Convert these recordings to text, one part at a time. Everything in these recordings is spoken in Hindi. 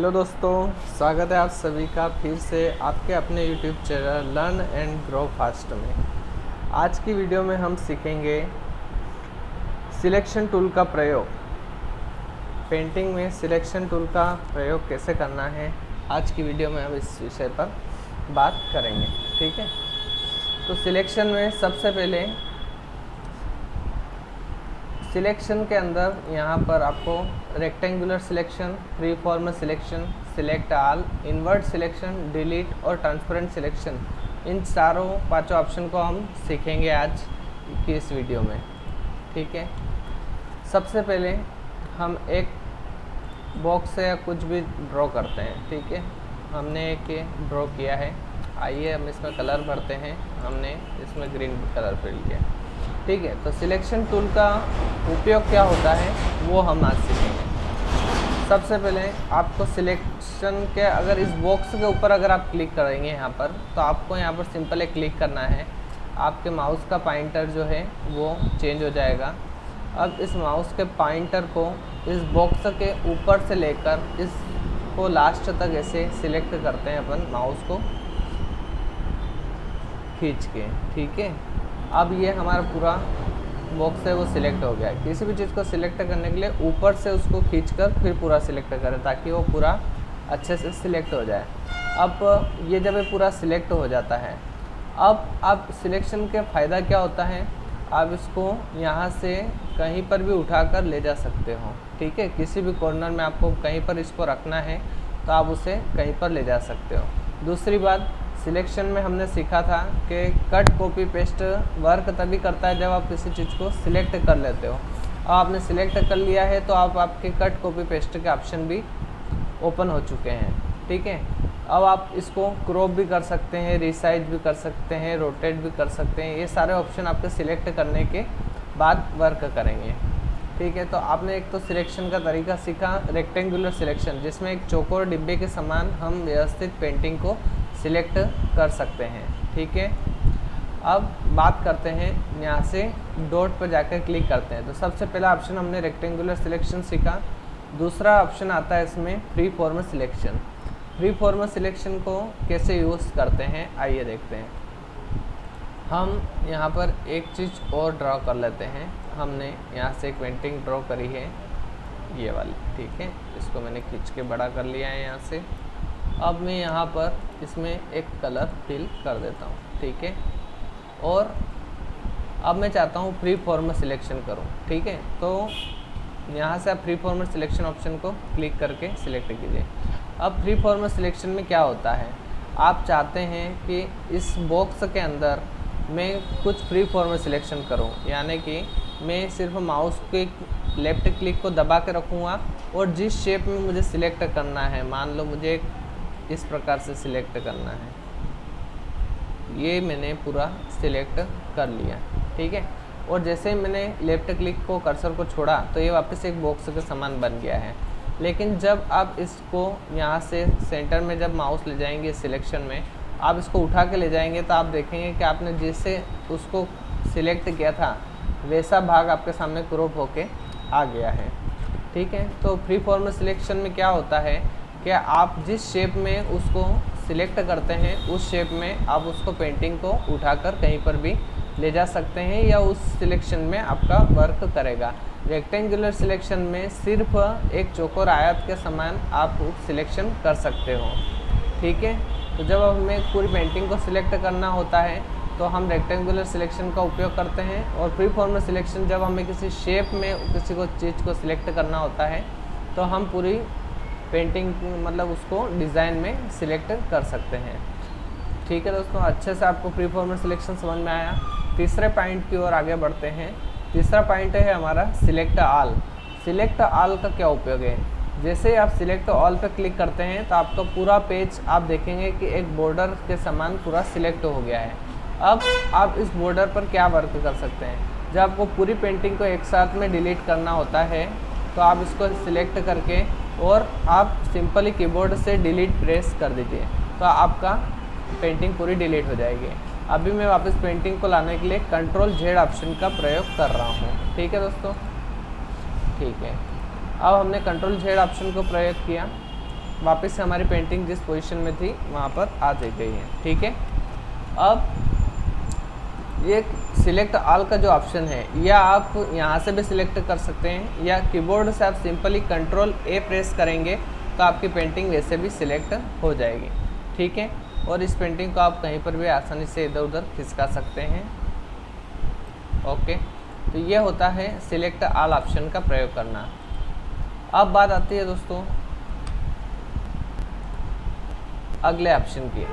हेलो दोस्तों, स्वागत है आप सभी का फिर से आपके अपने YouTube channel learn and grow fast में। आज की वीडियो में हम सीखेंगे सिलेक्शन टूल का प्रयोग। पेंटिंग में सिलेक्शन टूल का प्रयोग कैसे करना है, आज की वीडियो में हम इस विषय पर बात करेंगे। ठीक है, तो सिलेक्शन में सबसे पहले सिलेक्शन के अंदर यहाँ पर आपको rectangular selection, free form selection, select all, invert selection, delete और ट्रांसपेरेंट सिलेक्शन, इन पांचों ऑप्शन को हम सीखेंगे आज की इस वीडियो में। ठीक है, सबसे पहले हम एक बॉक्स या कुछ भी ड्रॉ करते हैं। ठीक है, हमने एक ड्रॉ किया है, आइए हम इसमें कलर भरते हैं। हमने इसमें ग्रीन कलर फिल किया। ठीक है, तो सिलेक्शन टूल का उपयोग क्या होता है वो हम आज सीखेंगे। सबसे पहले आपको सिलेक्शन के अगर इस बॉक्स के ऊपर अगर आप क्लिक करेंगे यहाँ पर, तो आपको यहाँ पर सिंपल एक क्लिक करना है। आपके माउस का पॉइंटर जो है वो चेंज हो जाएगा। अब इस माउस के पॉइंटर को इस बॉक्स के ऊपर से लेकर इसको लास्ट तक ऐसे सिलेक्ट करते हैं अपन माउस को खींच के। ठीक है, अब ये हमारा पूरा बॉक्स है वो सिलेक्ट हो गया है। किसी भी चीज़ को सिलेक्ट करने के लिए ऊपर से उसको खींचकर फिर पूरा सिलेक्ट करें ताकि वो पूरा अच्छे से सिलेक्ट हो जाए। अब ये जब ये पूरा सिलेक्ट हो जाता है, अब आप सिलेक्शन के फ़ायदा क्या होता है, आप इसको यहाँ से कहीं पर भी उठाकर ले जा सकते हो। ठीक है, किसी भी कॉर्नर में आपको कहीं पर इसको रखना है तो आप उसे कहीं पर ले जा सकते हो। दूसरी बात, सिलेक्शन में हमने सीखा था कि कट कॉपी पेस्ट वर्क तभी करता है जब आप किसी चीज़ को सिलेक्ट कर लेते हो। अब आपने सिलेक्ट कर लिया है तो आप आपके कट कॉपी पेस्ट के ऑप्शन भी ओपन हो चुके हैं। ठीक है, अब आप इसको क्रॉप भी कर सकते हैं, रिसाइज भी कर सकते हैं, रोटेट भी कर सकते हैं। ये सारे ऑप्शन आपके सिलेक्ट करने के बाद वर्क करेंगे। ठीक है, तो आपने एक तो सिलेक्शन का तरीका सीखा, रेक्टेंगुलर सिलेक्शन, जिसमें एक चौकोर डिब्बे के समान हम व्यवस्थित पेंटिंग को सिलेक्ट कर सकते हैं। ठीक है, अब बात करते हैं यहाँ से डॉट पर जाकर क्लिक करते हैं। तो सबसे पहला ऑप्शन हमने रेक्टेंगुलर सिलेक्शन सीखा। दूसरा ऑप्शन आता है इसमें free form selection. Free form selection को कैसे यूज़ करते हैं आइए देखते हैं। हम यहाँ पर एक चीज़ और ड्रॉ कर लेते हैं। हमने यहाँ से एक पेंटिंग ड्रॉ करी है, ये वाली। ठीक है, इसको मैंने खींच के बड़ा कर लिया है यहाँ से। अब मैं यहाँ पर इसमें एक कलर फिल कर देता हूँ। ठीक है, और अब मैं चाहता हूँ फ्री फॉर्म सिलेक्शन करूँ। ठीक है, तो यहाँ से आप फ्री फॉर्म सिलेक्शन ऑप्शन को क्लिक करके सिलेक्ट कीजिए। अब फ्री फॉर्म सिलेक्शन में क्या होता है, आप चाहते हैं कि इस बॉक्स के अंदर मैं कुछ फ्री फॉर्म सिलेक्शन करूँ, यानी कि मैं सिर्फ माउस के लेफ़्ट क्लिक को दबा के रखूँगा और जिस शेप में मुझे सिलेक्ट करना है, मान लो मुझे इस प्रकार से सिलेक्ट करना है, ये मैंने पूरा सिलेक्ट कर लिया। ठीक है, और जैसे ही मैंने लेफ़्ट क्लिक को कर्सर को छोड़ा तो ये वापस एक बॉक्स के समान बन गया है। लेकिन जब आप इसको यहाँ से सेंटर में जब माउस ले जाएंगे सिलेक्शन में, आप इसको उठा के ले जाएंगे तो आप देखेंगे कि आपने जैसे उसको सिलेक्ट किया था वैसा भाग आपके सामने क्रॉप होके आ गया है। ठीक है, तो फ्री फॉर्म सिलेक्शन में क्या होता है कि आप जिस शेप में उसको सिलेक्ट करते हैं उस शेप में आप उसको पेंटिंग को उठाकर कहीं पर भी ले जा सकते हैं या उस सिलेक्शन में आपका वर्क करेगा। रेक्टेंगुलर सिलेक्शन में सिर्फ एक चौकोर आयत के समान आप सिलेक्शन कर सकते हो। ठीक है, तो जब हमें पूरी पेंटिंग को सिलेक्ट करना होता है तो हम रेक्टेंगुलर सिलेक्शन का उपयोग करते हैं, और फ्री फॉर्म सिलेक्शन जब हमें किसी शेप में किसी को चीज़ को सिलेक्ट करना होता है तो हम पूरी पेंटिंग मतलब उसको डिज़ाइन में सिलेक्ट कर सकते हैं। ठीक है दोस्तों, अच्छे से आपको फ्री फॉर्म सिलेक्शन समझ में आया। तीसरे पॉइंट की ओर आगे बढ़ते हैं। तीसरा पॉइंट है हमारा सिलेक्ट ऑल। सिलेक्ट ऑल का क्या उपयोग है, जैसे आप सिलेक्ट ऑल पर क्लिक करते हैं तो आपका पूरा पेज आप देखेंगे कि एक बॉर्डर के समान पूरा सिलेक्ट हो गया है। अब आप इस बॉर्डर पर क्या वर्क कर सकते हैं, जब आपको पूरी पेंटिंग को एक साथ में डिलीट करना होता है तो आप इसको सिलेक्ट करके और आप सिंपली कीबोर्ड से डिलीट प्रेस कर दीजिए तो आपका पेंटिंग पूरी डिलीट हो जाएगी। अभी मैं वापस पेंटिंग को लाने के लिए कंट्रोल Z ऑप्शन का प्रयोग कर रहा हूँ। ठीक है दोस्तों, ठीक है, अब हमने कंट्रोल Z ऑप्शन को प्रयोग किया। वापस से हमारी पेंटिंग जिस पोजीशन में थी वहाँ पर आ गई है। ठीक है, अब ये सिलेक्ट ऑल का जो ऑप्शन है, या आप यहाँ से भी सिलेक्ट कर सकते हैं, या कीबोर्ड से आप सिंपली कंट्रोल ए प्रेस करेंगे तो आपकी पेंटिंग वैसे भी सिलेक्ट हो जाएगी। ठीक है, और इस पेंटिंग को आप कहीं पर भी आसानी से इधर उधर खिसका सकते हैं। ओके, तो ये होता है सिलेक्ट ऑल ऑप्शन का प्रयोग करना। अब बात आती है दोस्तों अगले ऑप्शन की।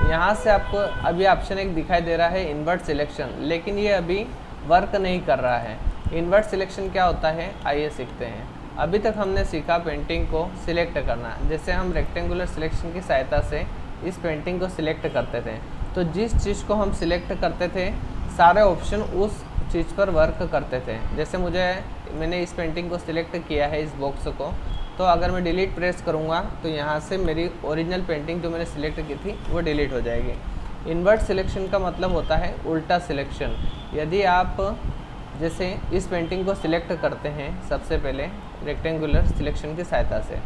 यहाँ से आपको अभी ऑप्शन एक दिखाई दे रहा है इन्वर्ट सिलेक्शन, लेकिन ये अभी वर्क नहीं कर रहा है। इन्वर्ट सिलेक्शन क्या होता है, आइए सीखते हैं। अभी तक हमने सीखा पेंटिंग को सिलेक्ट करना, जैसे हम रेक्टेंगुलर सिलेक्शन की सहायता से इस पेंटिंग को सिलेक्ट करते थे। तो जिस चीज़ को हम सिलेक्ट करते थे सारे ऑप्शन उस चीज़ पर वर्क करते थे। जैसे मैंने इस पेंटिंग को सिलेक्ट किया है, इस बॉक्स को, तो अगर मैं डिलीट प्रेस करूँगा तो यहाँ से मेरी ओरिजिनल पेंटिंग जो मैंने सिलेक्ट की थी वो डिलीट हो जाएगी। इन्वर्ट सिलेक्शन का मतलब होता है उल्टा सिलेक्शन। यदि आप जैसे इस पेंटिंग को सिलेक्ट करते हैं सबसे पहले रेक्टेंगुलर सिलेक्शन की सहायता से,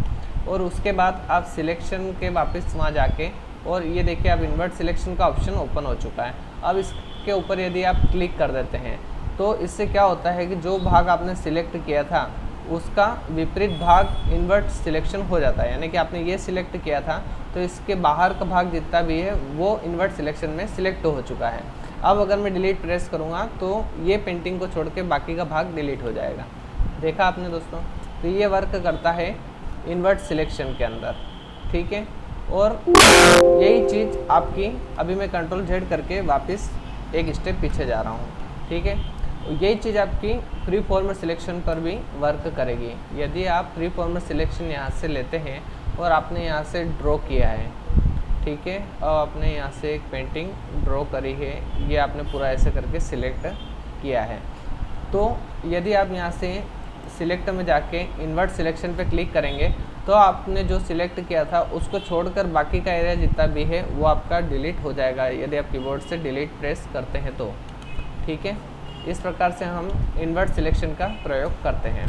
और उसके बाद आप सिलेक्शन के वापस वहाँ जाके, और ये देखिए अब इन्वर्ट सिलेक्शन का ऑप्शन ओपन हो चुका है। अब इसके ऊपर यदि आप क्लिक कर देते हैं तो इससे क्या होता है कि जो भाग आपने सिलेक्ट किया था उसका विपरीत भाग इन्वर्ट सिलेक्शन हो जाता है। यानी कि आपने ये सिलेक्ट किया था तो इसके बाहर का भाग जितना भी है वो इन्वर्ट सिलेक्शन में सिलेक्ट हो चुका है। अब अगर मैं डिलीट प्रेस करूँगा तो ये पेंटिंग को छोड़ के बाकी का भाग डिलीट हो जाएगा। देखा आपने दोस्तों, तो ये वर्क करता है इन्वर्ट सिलेक्शन के अंदर। ठीक है, और यही चीज़ आपकी, अभी मैं कंट्रोल जेड करके वापस एक स्टेप पीछे जा रहा हूँ। ठीक है, यही चीज़ आपकी फ्री फॉर्मेट सिलेक्शन पर भी वर्क करेगी। यदि आप फ्री फॉर्मेट सिलेक्शन यहाँ से लेते हैं और आपने यहाँ से ड्रॉ किया है, ठीक है, और आपने यहाँ से एक पेंटिंग ड्रॉ करी है, ये आपने पूरा ऐसे करके सिलेक्ट किया है, तो यदि आप यहाँ से सिलेक्ट में जाके इन्वर्ट सिलेक्शन पे क्लिक करेंगे तो आपने जो सिलेक्ट किया था उसको छोड़कर बाकी का एरिया जितना भी है वो आपका डिलीट हो जाएगा, यदि आप कीबोर्ड से डिलीट प्रेस करते हैं तो। ठीक है, इस प्रकार से हम इन्वर्ट सिलेक्शन का प्रयोग करते हैं।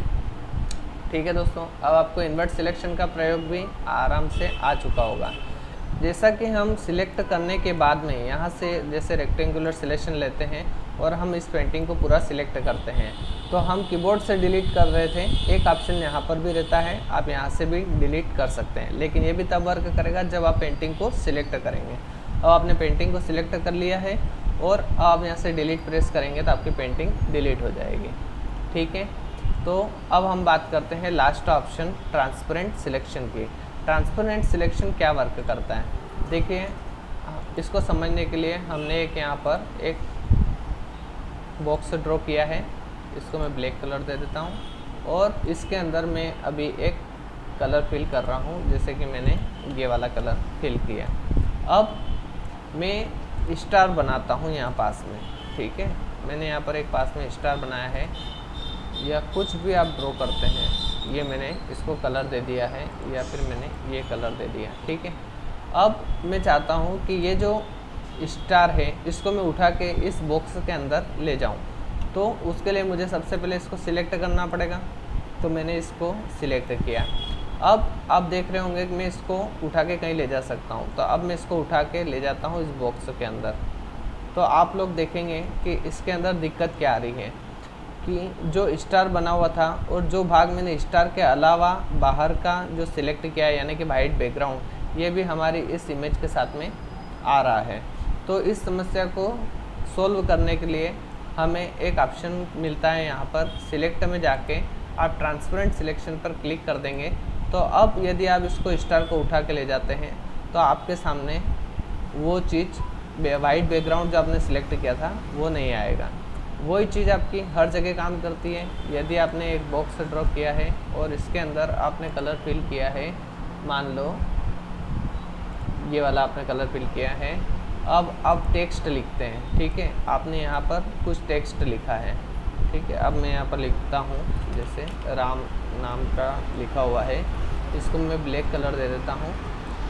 ठीक है दोस्तों, अब आपको इन्वर्ट सिलेक्शन का प्रयोग भी आराम से आ चुका होगा। जैसा कि हम सिलेक्ट करने के बाद में यहाँ से जैसे रेक्टेंगुलर सिलेक्शन लेते हैं और हम इस पेंटिंग को पूरा सिलेक्ट करते हैं, तो हम कीबोर्ड से डिलीट कर रहे थे, एक ऑप्शन यहाँ पर भी रहता है, आप यहाँ से भी डिलीट कर सकते हैं, लेकिन ये भी तब वर्क करेगा जब आप पेंटिंग को सिलेक्ट करेंगे। अब आपने पेंटिंग को सिलेक्ट कर लिया है और आप यहाँ से डिलीट प्रेस करेंगे तो आपकी पेंटिंग डिलीट हो जाएगी। ठीक है, तो अब हम बात करते हैं लास्ट ऑप्शन ट्रांसपेरेंट सिलेक्शन की। ट्रांसपेरेंट सिलेक्शन क्या वर्क करता है, देखिए इसको समझने के लिए हमने एक यहाँ पर एक बॉक्स ड्रॉ किया है, इसको मैं ब्लैक कलर दे देता हूँ और इसके अंदर मैं अभी एक कलर फिल कर रहा हूँ, जैसे कि मैंने ये वाला कलर फिल किया। अब मैं स्टार बनाता हूँ यहाँ पास में। ठीक है, मैंने यहाँ पर एक पास में स्टार बनाया है, या कुछ भी आप ड्रॉ करते हैं, ये मैंने इसको कलर दे दिया है या फिर मैंने ये कलर दे दिया। ठीक है, अब मैं चाहता हूँ कि ये जो स्टार है इसको मैं उठा के इस बॉक्स के अंदर ले जाऊँ, तो उसके लिए मुझे सबसे पहले इसको सिलेक्ट करना पड़ेगा, तो मैंने इसको सिलेक्ट किया। अब आप देख रहे होंगे कि मैं इसको उठा के कहीं ले जा सकता हूँ, तो अब मैं इसको उठा के ले जाता हूँ इस बॉक्स के अंदर, तो आप लोग देखेंगे कि इसके अंदर दिक्कत क्या आ रही है कि जो स्टार बना हुआ था और जो भाग मैंने स्टार के अलावा बाहर का जो सिलेक्ट किया है, यानी कि वाइट बैकग्राउंड, ये भी हमारी इस इमेज के साथ में आ रहा है। तो इस समस्या को सॉल्व करने के लिए हमें एक ऑप्शन मिलता है, यहाँ पर सिलेक्ट में जाके आप ट्रांसपेरेंट सिलेक्शन पर क्लिक कर देंगे, तो अब यदि आप इसको स्टार को उठा के ले जाते हैं तो आपके सामने वो चीज़ वाइट बैकग्राउंड जो आपने सिलेक्ट किया था वो नहीं आएगा। वही चीज़ आपकी हर जगह काम करती है। यदि आपने एक बॉक्स ड्रॉ किया है और इसके अंदर आपने कलर फिल किया है, मान लो ये वाला आपने कलर फिल किया है, अब आप टेक्स्ट लिखते हैं। ठीक है, आपने यहाँ पर कुछ टेक्स्ट लिखा है। ठीक है, अब मैं यहाँ पर लिखता हूँ, जैसे राम नाम का लिखा हुआ है, इसको मैं ब्लैक कलर दे देता हूँ।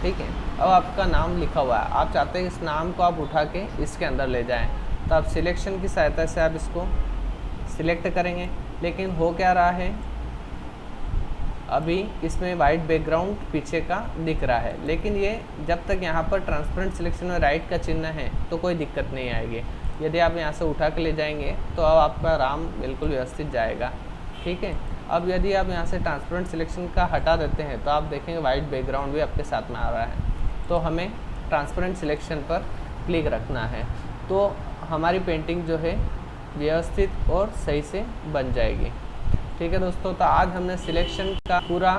ठीक है, अब आपका नाम लिखा हुआ है, आप चाहते हैं इस नाम को आप उठा के इसके अंदर ले जाएं, तो आप सिलेक्शन की सहायता से आप इसको सिलेक्ट करेंगे। लेकिन हो क्या रहा है अभी इसमें वाइट बैकग्राउंड पीछे का दिख रहा है, लेकिन ये जब तक यहाँ पर ट्रांसपेरेंट सिलेक्शन में राइट का चिन्ह है तो कोई दिक्कत नहीं आएगी। यदि आप यहाँ से उठा के ले जाएंगे तो अब आपका राम बिल्कुल व्यवस्थित जाएगा। ठीक है, अब यदि आप यहाँ से ट्रांसपेरेंट सिलेक्शन का हटा देते हैं तो आप देखेंगे वाइट बैकग्राउंड भी आपके साथ में आ रहा है। तो हमें ट्रांसपेरेंट सिलेक्शन पर क्लिक रखना है, तो हमारी पेंटिंग जो है व्यवस्थित और सही से बन जाएगी। ठीक है दोस्तों, तो आज हमने सिलेक्शन का पूरा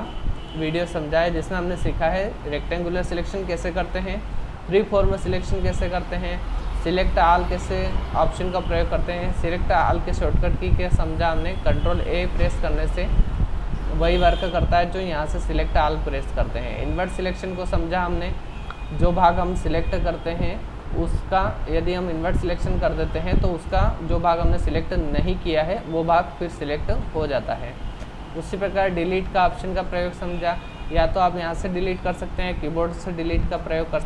वीडियो समझा है, जिसमें हमने सीखा है रेक्टेंगुलर सिलेक्शन कैसे करते हैं, फ्री फॉर्म में सिलेक्शन कैसे करते हैं, सिलेक्ट आल कैसे ऑप्शन का प्रयोग करते हैं, सिलेक्ट आल के शॉर्टकट की क्या समझा हमने, कंट्रोल ए प्रेस करने से वही वर्क करता है जो यहाँ से सिलेक्ट आल प्रेस करते हैं। इन्वर्ट सिलेक्शन को समझा हमने, जो भाग हम सिलेक्ट करते हैं उसका यदि हम इन्वर्ट सिलेक्शन कर देते हैं तो उसका जो भाग हमने सिलेक्ट नहीं किया है वो भाग फिर सिलेक्ट हो जाता है। उसी प्रकार डिलीट का ऑप्शन का प्रयोग समझा, या तो आप यहाँ से डिलीट कर सकते हैं, कीबोर्ड से डिलीट का प्रयोग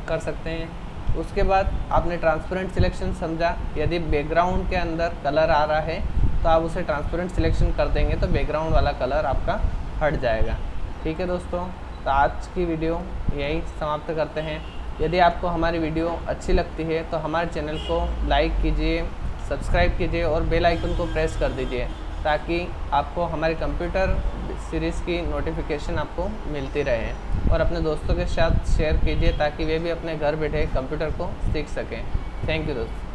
कर सकते हैं। उसके बाद आपने ट्रांसपेरेंट सिलेक्शन समझा, यदि बैकग्राउंड के अंदर कलर आ रहा है तो आप उसे ट्रांसपेरेंट सिलेक्शन कर देंगे तो बैकग्राउंड वाला कलर आपका हट जाएगा। ठीक है दोस्तों, तो आज की वीडियो यही समाप्त करते हैं। यदि आपको हमारी वीडियो अच्छी लगती है तो हमारे चैनल को लाइक कीजिए, सब्सक्राइब कीजिए और बेल आइकन को प्रेस कर दीजिए, ताकि आपको हमारे कंप्यूटर सीरीज़ की नोटिफिकेशन आपको मिलती रहे। और अपने दोस्तों के साथ शेयर कीजिए ताकि वे भी अपने घर बैठे कंप्यूटर को सीख सकें। थैंक यू दोस्तों।